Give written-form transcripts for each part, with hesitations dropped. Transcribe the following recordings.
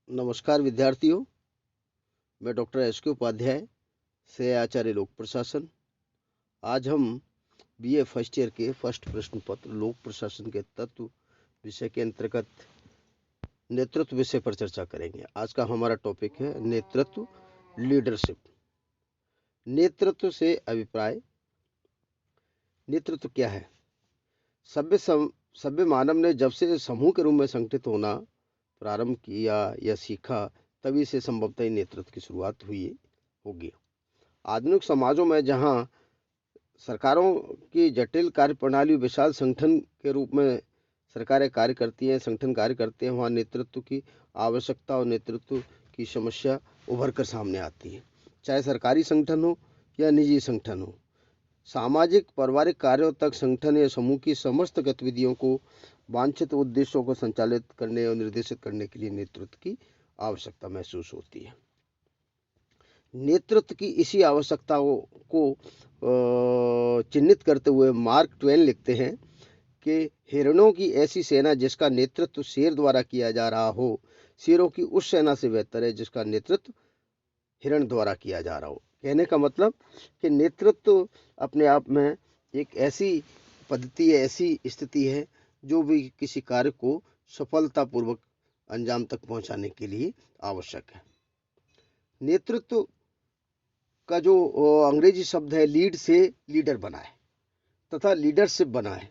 नमस्कार विद्यार्थियों, मैं डॉक्टर एस के उपाध्याय से आचार्य लोक प्रशासन। आज हम बीए फर्स्ट ईयर के फर्स्ट प्रश्न पत्र लोक प्रशासन के तत्व विषय के अंतर्गत नेतृत्व विषय पर चर्चा करेंगे। आज का हमारा टॉपिक है नेतृत्व, लीडरशिप। नेतृत्व से अभिप्राय। नेतृत्व क्या है? सभ्य मानव ने जब से समूह के रूप में संगठित होना प्रारंभ किया या सीखा, तभी से संभवतः नेतृत्व की शुरुआत हुई होगी। आधुनिक समाजों में जहां सरकारों की जटिल कार्य प्रणाली विशाल संगठन के रूप में सरकारें कार्य करती हैं, संगठन कार्य करते हैं, वहां नेतृत्व की आवश्यकता और नेतृत्व की समस्या उभर कर सामने आती है। चाहे सरकारी संगठन हो या निजी संगठन हो, सामाजिक पारिवारिक कार्यों तक संगठन या समूह की समस्त गतिविधियों को वांछित उद्देश्यों को संचालित करने और निर्देशित करने के लिए नेतृत्व की आवश्यकता महसूस होती है। नेतृत्व की इसी आवश्यकताओं को चिन्हित करते हुए मार्क ट्वेन लिखते हैं कि हिरणों की ऐसी सेना जिसका नेतृत्व शेर द्वारा किया जा रहा हो, शेरों की उस सेना से बेहतर है जिसका नेतृत्व हिरण द्वारा किया जा रहा हो। कहने का मतलब कि नेतृत्व अपने आप में एक ऐसी पद्धति है, ऐसी स्थिति है जो भी किसी कार्य को सफलतापूर्वक अंजाम तक पहुंचाने के लिए आवश्यक है। नेतृत्व का जो अंग्रेजी शब्द है लीड से लीडर बना है तथा लीडरशिप बना है।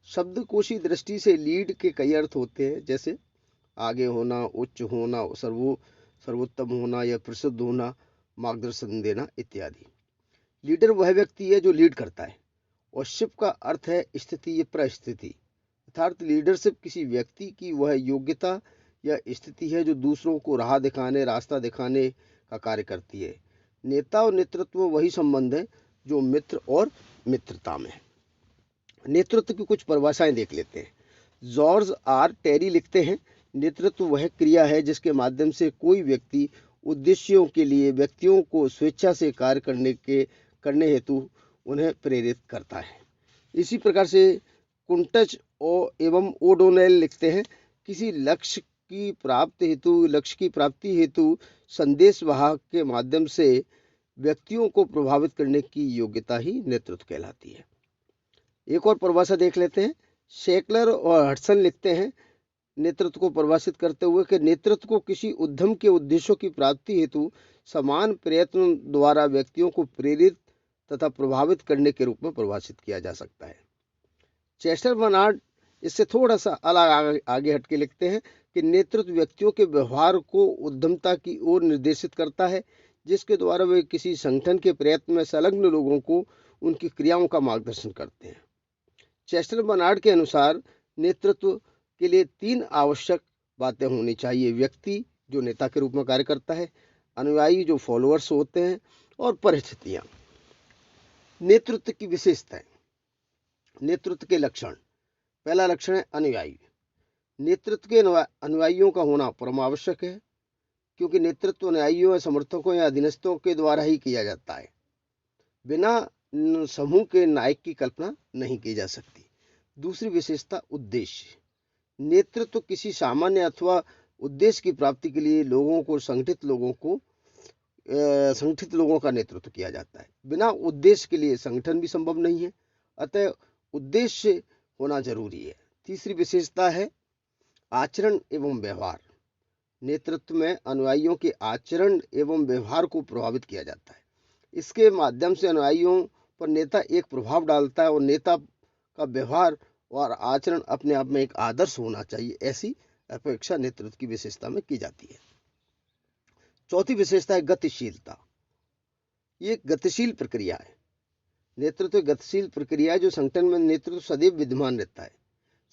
शब्दकोशी दृष्टि से लीड के कई अर्थ होते हैं, जैसे आगे होना, उच्च होना, सर्वोत्तम होना या प्रसिद्ध होना, मार्गदर्शन देना इत्यादि। लीडर वह व्यक्ति है जो लीड करता है, और शिप का अर्थ है स्थिति या परिस्थिति। अर्थात लीडरशिप किसी व्यक्ति की वह योग्यता या स्थिति है जो दूसरों को राह दिखाने, रास्ता दिखाने का कार्य करती है। नेता और नेतृत्व वही संबंध है जो मित्र और मित्रता में है। नेतृत्व की कुछ परिभाषाएं देख लेते हैं। जॉर्ज आर टेरी लिखते हैं, नेतृत्व वह क्रिया है जिसके माध्यम से कोई व्यक्ति उद्देश्यों के लिए व्यक्तियों को स्वेच्छा से कार्य करने हेतु उन्हें प्रेरित करता है। इसी प्रकार से कुंटच एवं ओडोनेल लिखते हैं, किसी लक्ष्य की प्राप्ति हेतु संदेश वाहक के माध्यम से व्यक्तियों को प्रभावित करने की योग्यता ही नेतृत्व कहलाती है। एक और परिभाषा देख लेते हैं। शेकलर और हडसन लिखते हैं नेतृत्व को परिभाषित करते हुए कि नेतृत्व को किसी उद्यम के उद्देश्यों की प्राप्ति हेतु समान प्रयत्न द्वारा व्यक्तियों को प्रेरित तथा प्रभावित करने के रूप में परिभाषित किया जा सकता है। चेस्टर बर्नार्ड इससे थोड़ा सा अलग आगे हटके लिखते हैं कि नेतृत्व व्यक्तियों के व्यवहार को उद्यमता की ओर निर्देशित करता है, जिसके द्वारा वे किसी संगठन के प्रयत्न में संलग्न लोगों को उनकी क्रियाओं का मार्गदर्शन करते हैं। चेस्टर बर्नार्ड के अनुसार नेतृत्व के लिए 3 आवश्यक बातें होनी चाहिए: व्यक्ति जो नेता के रूप में कार्य करता है, अनुयायी जो फॉलोअर्स होते हैं, और परिस्थितियां। नेतृत्व की विशेषताएं। नेतृत्व के लक्षण। पहला लक्षण है अनुयायी। नेतृत्व के अनुयायियों का होना परम आवश्यक है, क्योंकि नेतृत्व अनुयायियों, समर्थकों या अधीनस्थों के द्वारा ही किया जाता है। बिना समूह के नायक की कल्पना नहीं की जा सकती। दूसरी विशेषता उद्देश्य। नेतृत्व किसी सामान्य अथवा उद्देश्य की प्राप्ति के लिए संगठित लोगों का नेतृत्व किया जाता है। बिना उद्देश्य के लिए संगठन भी संभव नहीं है, अतः उद्देश्य होना जरूरी है। तीसरी विशेषता है आचरण एवं व्यवहार। नेतृत्व में अनुयायियों के आचरण एवं व्यवहार को प्रभावित किया जाता है। इसके माध्यम से अनुयायियों पर नेता एक प्रभाव डालता है, और नेता का व्यवहार और आचरण अपने आप में एक आदर्श होना चाहिए, ऐसी अपेक्षा नेतृत्व की विशेषता में की जाती है। चौथी विशेषता है गतिशीलता। ये गतिशील प्रक्रिया है। नेतृत्व गतिशील प्रक्रिया है जो संगठन में नेतृत्व सदैव विद्यमान रहता है।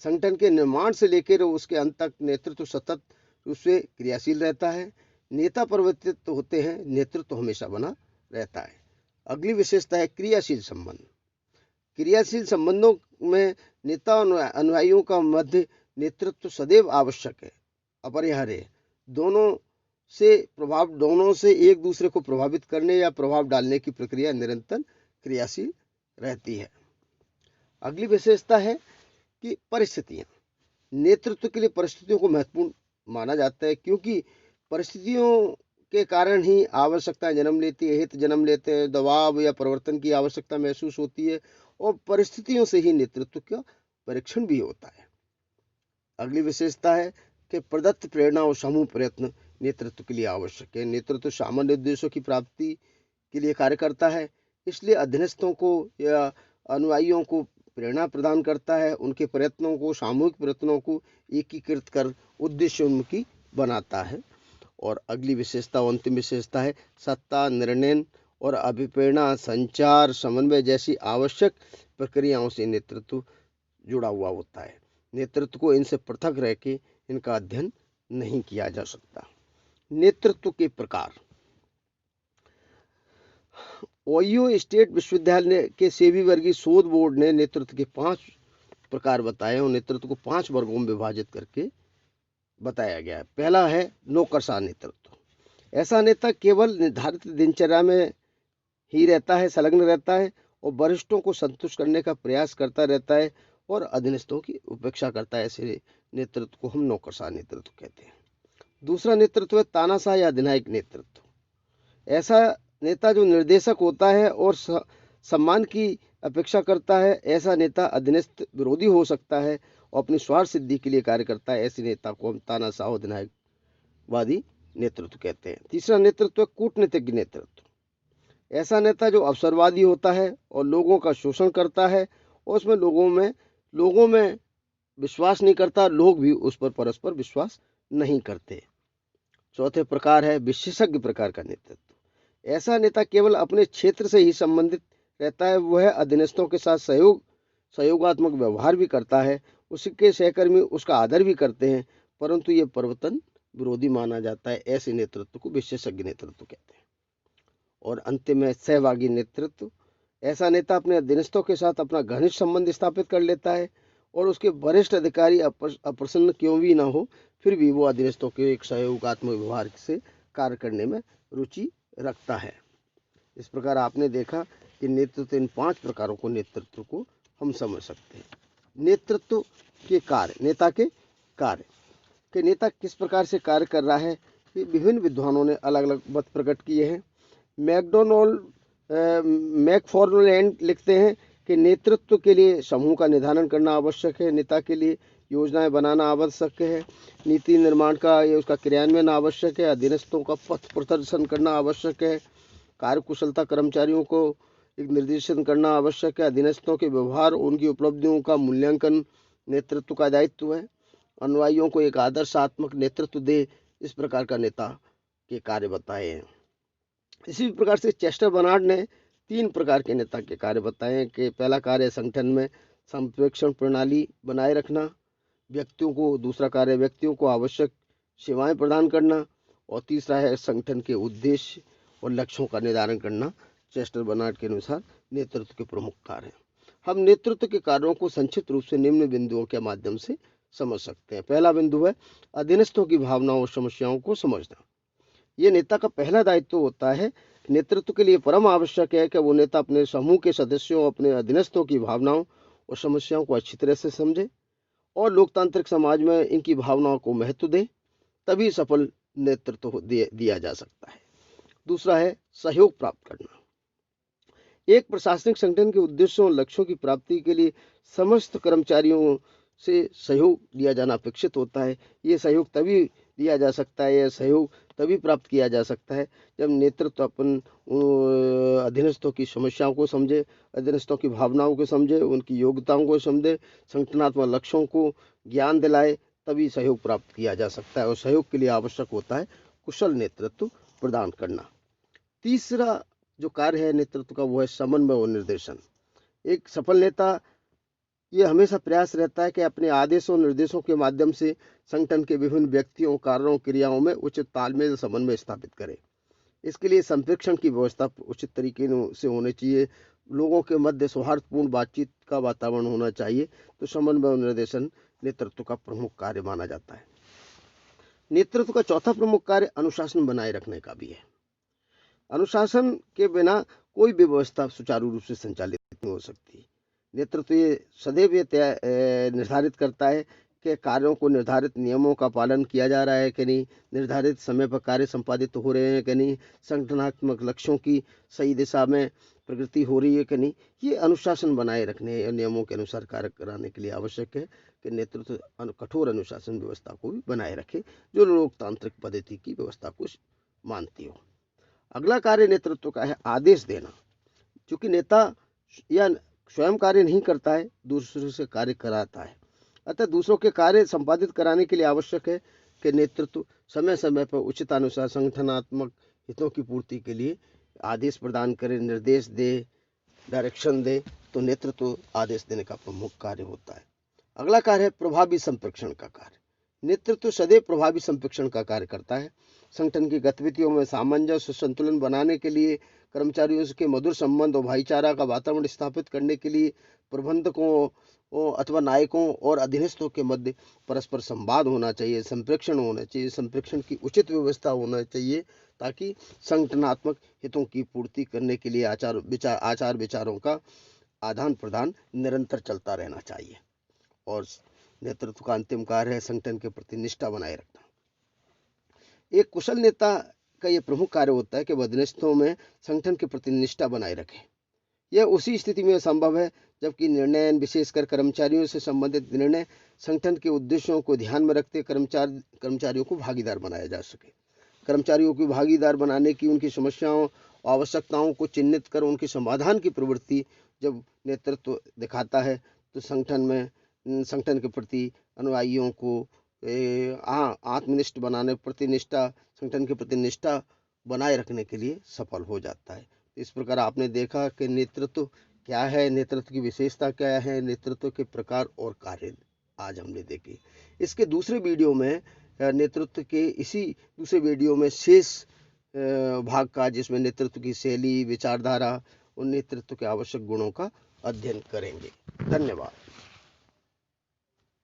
संगठन के निर्माण से लेकर उसके अंत तक नेतृत्व सतत रूप से क्रियाशील रहता है। नेता परिवर्तित होते हैं, नेतृत्व हमेशा बना रहता है। अगली विशेषता है क्रियाशील संबंध। क्रियाशील संबंधों में नेता और अनुयायियों का मध्य नेतृत्व सदैव आवश्यक है, अपरिहार्य है। दोनों से एक दूसरे को प्रभावित करने या प्रभाव डालने की प्रक्रिया निरंतर क्रियाशील रहती है। अगली विशेषता है कि परिस्थितियां। नेतृत्व के लिए परिस्थितियों को महत्वपूर्ण माना जाता है, क्योंकि परिस्थितियों के कारण ही आवश्यकता जन्म लेती है, हित जन्म लेते हैं, दबाव या परिवर्तन की आवश्यकता महसूस होती है और परिस्थितियों से ही नेतृत्व का परीक्षण भी होता है। अगली विशेषता है कि प्रदत्त प्रेरणा और समूह प्रयत्न नेतृत्व के लिए आवश्यक है। नेतृत्व सामान्य उद्देश्यों की प्राप्ति के लिए कार्य करता है, इसलिए अधीनस्थों को या अनुयायियों को प्रेरणा प्रदान करता है। उनके प्रयत्नों को, सामूहिक प्रयत्नों को एकीकृत कर उद्देश्योन्मुखी बनाता है। और अगली विशेषता, अंतिम विशेषता है सत्ता, निर्णय और अभिप्रेरणा, संचार, समन्वय जैसी आवश्यक प्रक्रियाओं से नेतृत्व जुड़ा हुआ होता है। नेतृत्व को इनसे पृथक रह के इनका अध्ययन नहीं किया जा सकता। नेतृत्व के प्रकार। ओहियो स्टेट विश्वविद्यालय के सेबी वर्गीय शोध बोर्ड ने नेतृत्व के 5 प्रकार बताए और नेतृत्व को 5 वर्गों में विभाजित करके बताया गया है। पहला है नौकरशाह नेतृत्व। ऐसा नेता केवल निर्धारित दिनचर्या में ही रहता है, संलग्न रहता है और वरिष्ठों को संतुष्ट करने का प्रयास करता रहता है और अधीनस्थों की उपेक्षा करता है। ऐसे नेतृत्व को हम नौकरशाह नेतृत्व कहते हैं। दूसरा नेतृत्व है तानाशाह या अधिनायक नेतृत्व। ऐसा नेता जो निर्देशक होता है और सम्मान की अपेक्षा करता है। ऐसा नेता अधीनस्थ विरोधी हो सकता है और अपनी स्वार्थ सिद्धि के लिए कार्य करता है। ऐसे नेता को हम तानाशाह अधिनायकवादी नेतृत्व कहते हैं। तीसरा नेतृत्व है कूटनीतिज्ञ नेतृत्व। ऐसा नेता जो अवसरवादी होता है और लोगों का शोषण करता है और उसमें लोगों में विश्वास नहीं करता, लोग भी उस पर परस्पर विश्वास नहीं करते। चौथे प्रकार है विशेषज्ञ प्रकार का नेतृत्व। ऐसा नेता केवल अपने क्षेत्र से ही संबंधित रहता है। वह अधीनस्थों के साथ सहयोगात्मक व्यवहार भी करता है, उसके सहकर्मी उसका आदर भी करते हैं, परंतु यह परिवर्तन विरोधी माना जाता है। ऐसे नेतृत्व को विशेषज्ञ नेतृत्व कहते हैं। और अंतिम में सहभागी नेतृत्व। ऐसा नेता अपने अधीनस्थों के साथ अपना घनिष्ठ संबंध स्थापित कर लेता है और उसके वरिष्ठ अधिकारी अप्रसन्न क्यों भी ना हो, फिर भी वो अधीनस्थों के एक सहयोगात्मक व्यवहार से कार्य करने में रुचि रखता है। इस प्रकार आपने देखा कि नेतृत्व, इन 5 प्रकारों को नेतृत्व को हम समझ सकते हैं। नेतृत्व के कार्य, नेता के कार्य कि नेता किस प्रकार से कार्य कर रहा है, ये विभिन्न विद्वानों ने अलग अलग मत प्रकट किए हैं। मैकफॉर्लैंड लिखते हैं कि नेतृत्व के लिए समूह का निर्धारण करना आवश्यक है। नेता के लिए योजनाएं बनाना आवश्यक है। नीति निर्माण का या उसका क्रियान्वयन आवश्यक है। अधीनस्थों का पथ प्रदर्शन करना आवश्यक है। कार्यकुशलता कर्मचारियों को एक निर्देशन करना आवश्यक है। अधीनस्थों के व्यवहार, उनकी उपलब्धियों का मूल्यांकन नेतृत्व का दायित्व है। अनुयायियों को एक आदर्शात्मक नेतृत्व दे, इस प्रकार का नेता के कार्य बताए हैं। इसी प्रकार से चेस्टर बर्नार्ड ने 3 प्रकार के नेता के कार्य बताए हैं कि पहला कार्य संगठन में संप्रेषण प्रणाली बनाए रखना, दूसरा कार्य व्यक्तियों को आवश्यक सेवाएं प्रदान करना और तीसरा है संगठन के उद्देश्य और लक्ष्यों का निर्धारण करना। चेस्टर बर्नार्ड के अनुसार नेतृत्व के प्रमुख कार्य हैं। हम नेतृत्व के कार्यों को संक्षिप्त रूप से निम्न बिंदुओं के माध्यम से समझ सकते हैं। पहला बिंदु है अधीनस्थों की भावनाओं और समस्याओं को समझना। ये नेता का पहला दायित्व होता है। नेतृत्व के लिए परम आवश्यक है कि वो नेता अपने समूह के सदस्यों, अपने अधीनस्थों की भावनाओं और समस्याओं को अच्छी तरह से समझे और लोकतांत्रिक समाज में इनकी भावनाओं को महत्व दे, तभी सफल नेतृत्व दिया जा सकता है। दूसरा है सहयोग प्राप्त करना। एक प्रशासनिक संगठन के उद्देश्यों और लक्ष्यों की प्राप्ति के लिए समस्त कर्मचारियों से सहयोग दिया जाना अपेक्षित होता है। ये सहयोग तभी दिया जा सकता है, यह सहयोग तभी प्राप्त किया जा सकता है जब नेतृत्व अपन अधीनस्थों की समस्याओं को समझे, अधीनस्थों की भावनाओं को समझे, उनकी योग्यताओं को समझे, संगठनात्मक लक्ष्यों को ज्ञान दिलाए, तभी सहयोग प्राप्त किया जा सकता है। और सहयोग के लिए आवश्यक होता है कुशल नेतृत्व प्रदान करना। तीसरा जो कार्य है नेतृत्व का, वो है समन्वय और निर्देशन। एक सफल नेता ये हमेशा प्रयास रहता है कि अपने आदेशों निर्देशों के माध्यम से संगठन के विभिन्न व्यक्तियों, कार्यों, क्रियाओं में उचित तालमेल, समन्वय स्थापित करे। इसके लिए संप्रेषण की व्यवस्था उचित तरीके से होनी चाहिए। लोगों के मध्य सौहार्दपूर्ण बातचीत का वातावरण होना चाहिए। तो समन्वय और निर्देशन नेतृत्व का प्रमुख कार्य माना जाता है। नेतृत्व का चौथा प्रमुख कार्य अनुशासन बनाए रखने का भी है। अनुशासन के बिना कोई भी व्यवस्था सुचारू रूप से संचालित नहीं हो सकती। नेतृत्व ये सदैव निर्धारित करता है के कार्यों को निर्धारित नियमों का पालन किया जा रहा है कि नहीं, निर्धारित समय पर कार्य संपादित हो रहे हैं कि नहीं, संगठनात्मक लक्ष्यों की सही दिशा में प्रगति हो रही है कि नहीं, ये अनुशासन बनाए रखने और नियमों के अनुसार कार्य कराने के लिए आवश्यक है कि नेतृत्व कठोर अनुशासन व्यवस्था को भी बनाए रखे जो लोकतांत्रिक पद्धति की व्यवस्था को मानती हो। अगला कार्य नेतृत्व का है आदेश देना। क्योंकि नेता या स्वयं कार्य नहीं करता है, दूसरों से कार्य कराता है, अतः दूसरों के कार्य संपादित कराने के लिए आवश्यक है कि नेतृत्व समय समय पर उचितानुसार संगठनात्मक हितों की पूर्ति के लिए आदेश प्रदान करे, निर्देश दे, डायरेक्शन दे। तो नेतृत्व आदेश देने का प्रमुख कार्य होता है। अगला कार्य है प्रभावी संप्रेषण का कार्य। नेतृत्व सदैव प्रभावी संप्रेषण का कार्य करता है। संगठन की गतिविधियों में सामंजस्य संतुलन बनाने के लिए, कर्मचारियों के मधुर संबंध और भाईचारा का वातावरण स्थापित करने के लिए प्रबंधकों अथवा नायकों और अधीनस्थों के मध्य परस्पर संवाद होना चाहिए, संप्रेषण होना चाहिए, संप्रेषण की उचित व्यवस्था होना चाहिए ताकि संगठनात्मक हितों की पूर्ति करने के लिए आचार विचारों का आदान प्रदान निरंतर चलता रहना चाहिए। और नेतृत्व का अंतिम कार्य है संगठन के प्रति निष्ठा बनाए रखना। एक कुशल नेता का यह प्रमुख कार्य होता है कि वह अधीनस्थों में संगठन के प्रति निष्ठा बनाए रखे। यह उसी स्थिति में संभव है जबकि निर्णय, विशेषकर कर्मचारियों से संबंधित निर्णय, संगठन के उद्देश्यों को ध्यान में रखते कर्मचारियों को भागीदार बनाया जा सके। कर्मचारियों को भागीदार बनाने की, उनकी समस्याओं, आवश्यकताओं को चिन्हित कर उनके समाधान की प्रवृत्ति जब नेतृत्व दिखाता है तो संगठन के प्रति अनुयायियों को आत्मनिष्ठ बनाने, प्रतिनिष्ठा, संगठन के प्रति निष्ठा बनाए रखने के लिए सफल हो जाता है। इस प्रकार आपने देखा कि नेतृत्व क्या है, नेतृत्व की विशेषता क्या है, नेतृत्व के प्रकार और कार्य आज हमने देखे। इसके दूसरे वीडियो में नेतृत्व के इसी दूसरे वीडियो में शेष भाग का, जिसमें नेतृत्व की शैली, विचारधारा और नेतृत्व के आवश्यक गुणों का अध्ययन करेंगे। धन्यवाद।